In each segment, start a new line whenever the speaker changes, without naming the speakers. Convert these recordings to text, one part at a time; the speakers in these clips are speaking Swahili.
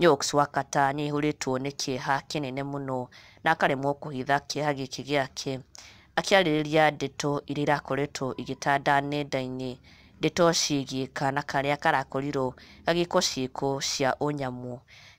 Nyoxx wakata nĩihũrĩtwo nĩ kĩeha kĩnene mũno na akaremwo kũhitha kĩeha gĩkĩ gĩake. Akĩarĩrĩria ndeto iria irakoretwo igĩtanda nenda-inĩ, ndeto ciĩgiĩ kana karĩa karakorirwo gagĩkwo ciĩko cia ũnyamu.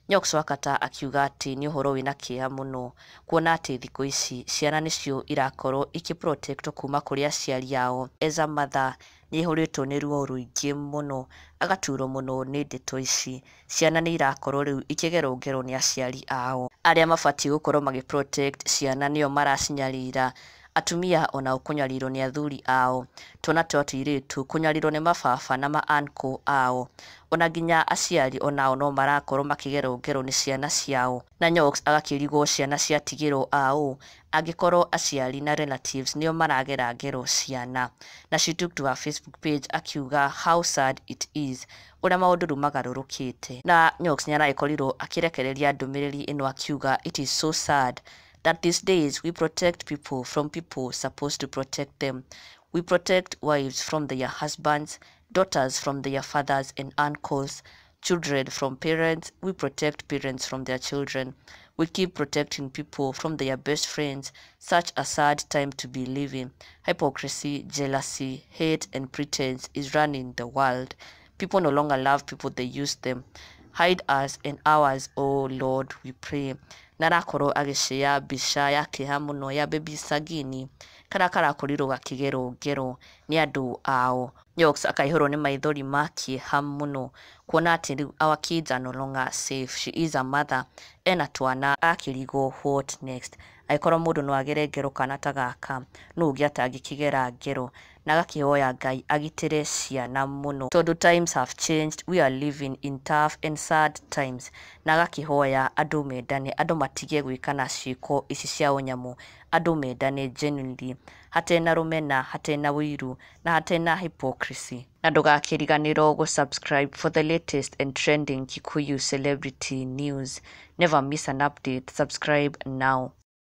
Nyoxx wakata akiuga atĩ nĩ ũhoro wĩna kĩeha mũno kuona atĩ thikũ ici ciana nĩcio irakorwo ikĩprotectwo kuma kũrĩ aciari ao. As a mother nĩihũrĩtwo nĩ ruo rũingĩ mũno, agaturwo mũno nĩ ndeto ici. Ciana nĩ irakorwo rĩu ikĩgerwo nĩ aciari ao. Arĩa mabatiĩ gũkorwo magĩprotect ciana nĩo maracinyarira. Atumia onao kũnyarirwo nĩ athuri ao, twana twa tũirĩtu kũnyarirwo nĩ mababa na ma-uncle ao. Ona nginya aciari onao no marakorwo makĩgerwo nĩ ciana ciao. Na Nyoxx agakĩrigwo ciana ciatigĩrwo aũ angĩkorwo aciari na relatives nĩo maragera ngero ciana. Na she took to her Facebook page akiuga how sad it is, ũrĩa maũndũ rĩu magarũrũkĩte. Na Nyoxx nĩaragĩkorirwo akĩrekereria ndũmĩrĩri ĩno akiuga it is so sad that these days we protect people from people supposed to protect them. We protect wives from their husbands, daughters from their fathers and uncles, children from parents. We protect parents from their children. We keep protecting people from their best friends. Such a sad time to be living. Hypocrisy, jealousy, hate and pretense is running the world. People no longer love people, they use them. Hide us and ours, oh Lord, we pray. Na arakorwo agĩshare mbica ya kĩeha mũno ya baby Sagini karĩa karakorirwo gakĩgerwo ngero nĩ andũ ao. Nyoxx akaihũrwo nĩ maithori ma kĩeha mũno kuona atĩ rĩu our kids are no longer safe. She is a mother, ena twana, akĩrigwo what next. Agĩkorwo mũndũ no agere ngero kana ta gaka, no ũngĩ atangĩkĩgera ngero, na agakĩhoya Ngai agitĩre ciana mũno tondũ times have changed, we are living in tough and sad times. Na agakĩhoya andũ mendane, andũ matige gwĩkana ciĩko ici cia ũnyamu, andũ mendane genuinely, hatena rũmena, hatena wĩiru na hatena hypocrisy. Na ndũgakĩriganĩrwo gũ-subscribe for the latest and trending Kikuyu celebrity news. Never miss an update. Subscribe now.